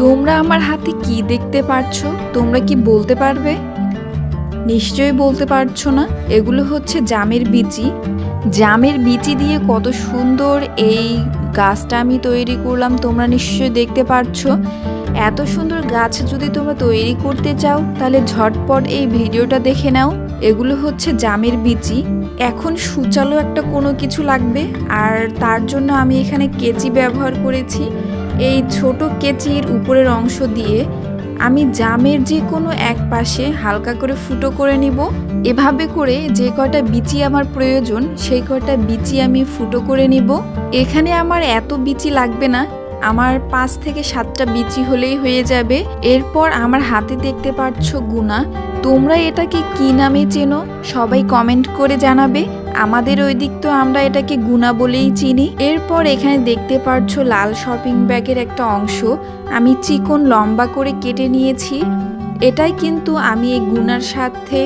তোমরা আমার হাতে কি দেখতে পাচ্ছো? তোমরা কি বলতে পারবে? নিশ্চয়ই বলতে পারছো না। এগুলো হচ্ছে জামের বিচি। জামের বিচি দিয়ে কত সুন্দর এই গাছটা আমি তৈরি করলাম, তোমরা নিশ্চয়ই দেখতে পাচ্ছো। এত সুন্দর গাছ যদি তোমরা তৈরি করতে চাও তাহলে ঝটপট এই ভিডিওটা দেখে নাও। এগুলো হচ্ছে জামের বিচি। এখন সুচালো একটা কোনো কিছু লাগবে, আর তার জন্য আমি এখানে কেচি ব্যবহার করেছি। এই ছোট কেচির উপরের অংশ দিয়ে আমি জামের যে কোনো এক পাশে হালকা করে ফুটো করে নিব। এভাবে করে যে কয়টা বিচি আমার প্রয়োজন সেই কয়টা বিচি আমি ফুটো করে নিব। এখানে আমার এত বিচি লাগবে না, আমার 5 থেকে 7টা বিচি হলেই হয়ে যাবে। এরপর আমার হাতে দেখতে পাচ্ছ গুনা। তোমরা এটাকে কি নামে চেনো সবাই কমেন্ট করে জানাবে। আমাদের ওই দিক তো আমরা এটাকে গুনা বলেই চিনি। এরপর এখানে দেখতে পাচ্ছ লাল শপিং ব্যাগের একটা অংশ আমি চিকন লম্বা করে কেটে নিয়েছি। এটাই কিন্তু আমি এই গুনার সাথে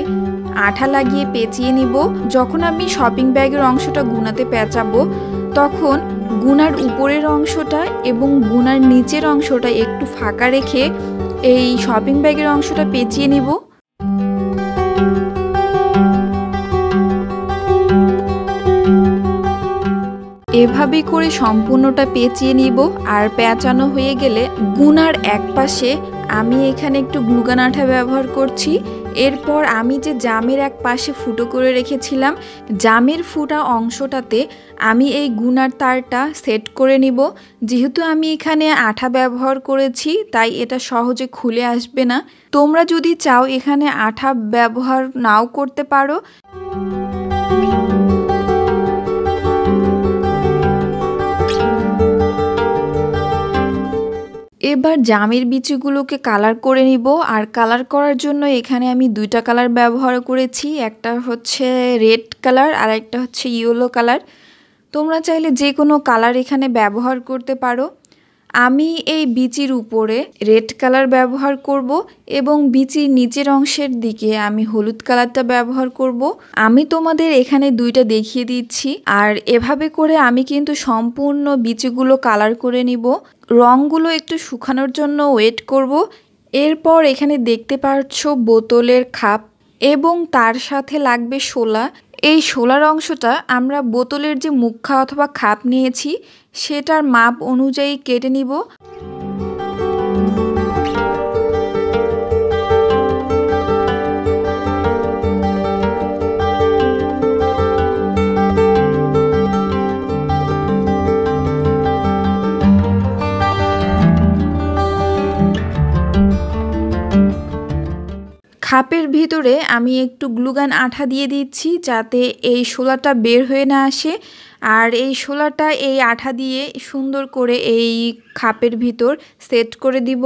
আঠা লাগিয়ে পেঁচিয়ে নিব। যখন আমি শপিং ব্যাগের অংশটা গুনাতে পেঁচাবো তখন গুনার উপরের অংশটা এবং গুনার নিচের অংশটা একটু ফাঁকা রেখে এই শপিং ব্যাগের অংশটা পেঁচিয়ে নিব। এভাবে করে সম্পূর্ণটা পেঁচিয়ে নিব। আর পেঁচানো হয়ে গেলে গুনার এক পাশে আমি এখানে একটু গ্লুগান আঠা ব্যবহার করছি। এরপর আমি যে জামের এক পাশে ফুটো করে রেখেছিলাম, জামের ফুটা অংশটাতে আমি এই গুনার তারটা সেট করে নিব। যেহেতু আমি এখানে আঠা ব্যবহার করেছি তাই এটা সহজে খুলে আসবে না। তোমরা যদি চাও এখানে আঠা ব্যবহার নাও করতে পারো। এবার জামের বিচিগুলোকে কালার করে নিব। আর কালার করার জন্য এখানে আমি 2টা কালার ব্যবহার করেছি। একটা হচ্ছে রেড কালার আর একটা হচ্ছে ইয়েলো কালার। তোমরা চাইলে যে কোনো কালার এখানে ব্যবহার করতে পারো। আমি এই বিচির উপরে রেড কালার ব্যবহার করব এবং বিচির নিচের অংশের দিকে আমি হলুদ কালারটা ব্যবহার করব। আমি তোমাদের এখানে 2টা দেখিয়ে দিচ্ছি। আর এভাবে করে আমি কিন্তু সম্পূর্ণ বিচিগুলো কালার করে নিব। রঙগুলো একটু শুকানোর জন্য ওয়েট করব। এরপর এখানে দেখতে পাচ্ছ বোতলের খাপ এবং তার সাথে লাগবে শোলা। এই শোলার অংশটা আমরা বোতলের যে মুখা অথবা খাপ নিয়েছি সেটার মাপ অনুযায়ী কেটে নিব। খাপের ভিতরে আমি একটু গ্লুগান আঠা দিয়ে দিচ্ছি যাতে এই শোলাটা বের হয়ে না আসে। আর এই শোলাটা এই আঠা দিয়ে সুন্দর করে এই খাপের ভিতর সেট করে দিব।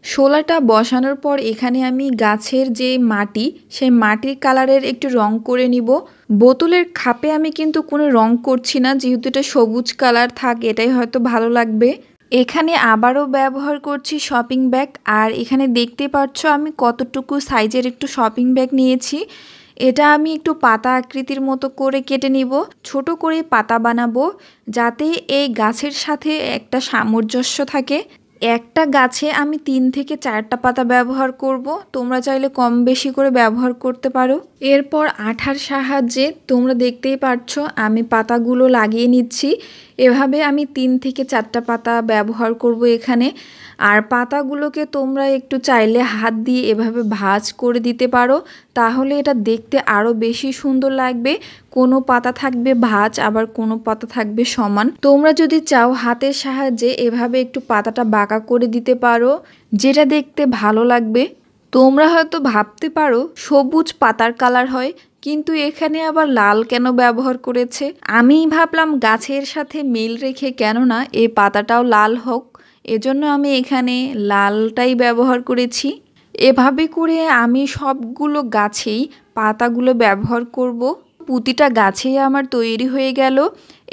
শোলাটা বসানোর পর এখানে আমি গাছের যে মাটি সেই মাটির কালারের একটু রং করে নিব। বোতলের খাপে আমি কিন্তু কোনো রং করছি না, যেহেতু এটা সবুজ কালার থাক এটাই হয়তো ভালো লাগবে। এখানে আবারও ব্যবহার করছি শপিং ব্যাগ। আর এখানে দেখতে পাচ্ছ আমি কতটুকু সাইজের একটু শপিং ব্যাগ নিয়েছি। এটা আমি একটু পাতা আকৃতির মতো করে কেটে নিব। ছোট করে পাতা বানাবো যাতে এই গাছের সাথে একটা সামঞ্জস্য থাকে। একটা গাছে আমি 3 থেকে 4টা পাতা ব্যবহার করব। তোমরা চাইলে কম বেশি করে ব্যবহার করতে পারো। এরপর আঠার সাহায্যে তোমরা দেখতেই পাচ্ছ আমি পাতাগুলো লাগিয়ে নিচ্ছি। এভাবে আমি 3 থেকে 4টা পাতা ব্যবহার করব এখানে। আর পাতাগুলোকে তোমরা একটু চাইলে হাত দিয়ে এভাবে ভাঁজ করে দিতে পারো, তাহলে এটা দেখতে আরও বেশি সুন্দর লাগবে। কোনো পাতা থাকবে ভাঁজ আবার কোনো পাতা থাকবে সমান। তোমরা যদি চাও হাতের সাহায্যে এভাবে একটু পাতাটা বাঁকা করে দিতে পারো, যেটা দেখতে ভালো লাগবে। তোমরা হয়তো ভাবতে পারো সবুজ পাতার কালার হয়, কিন্তু এখানে আবার লাল কেন ব্যবহার করেছে। আমি ভাবলাম গাছের সাথে মিল রেখে কেননা এই পাতাটাও লাল হোক, এজন্য আমি এখানে লালটাই ব্যবহার করেছি। এভাবে করে আমি সবগুলো গাছেই পাতাগুলো ব্যবহার করব। প্রতিটা গাছেই আমার তৈরি হয়ে গেল।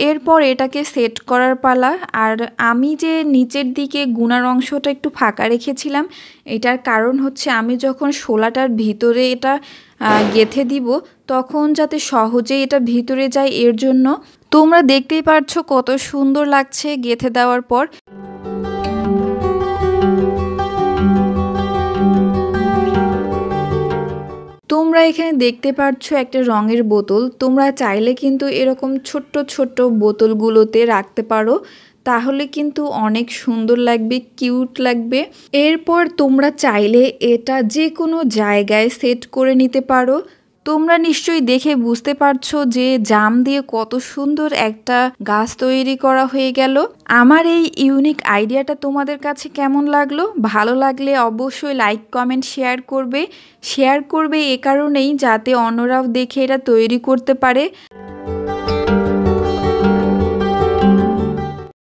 এরপর এটাকে সেট করার পালা। আর আমি যে নিচের দিকে গুনার অংশটা একটু ফাঁকা রেখেছিলাম, এটার কারণ হচ্ছে আমি যখন শোলাটার ভিতরে এটা গেঁথে দিব তখন যাতে সহজে এটা ভিতরে যায়, এর জন্য। তোমরা দেখতেই পাচ্ছ কত সুন্দর লাগছে গেঁথে দেওয়ার পর। তোমরা এখানে দেখতে পাচ্ছ একটা রঙের বোতল। তোমরা চাইলে কিন্তু এরকম ছোট্ট ছোট্ট বোতলগুলোতে রাখতে পারো, তাহলে কিন্তু অনেক সুন্দর লাগবে, কিউট লাগবে। এরপর তোমরা চাইলে এটা যে কোনো জায়গায় সেট করে নিতে পারো। তোমরা নিশ্চয়ই দেখে বুঝতে পারছো যে জাম দিয়ে কত সুন্দর একটা গাছ তৈরি করা হয়ে গেল। আমার এই ইউনিক আইডিয়াটা তোমাদের কাছে কেমন লাগলো? ভালো লাগলে অবশ্যই লাইক, কমেন্ট, শেয়ার করবে। শেয়ার করবে এ কারণেই যাতে অন্যরাও দেখে এটা তৈরি করতে পারে।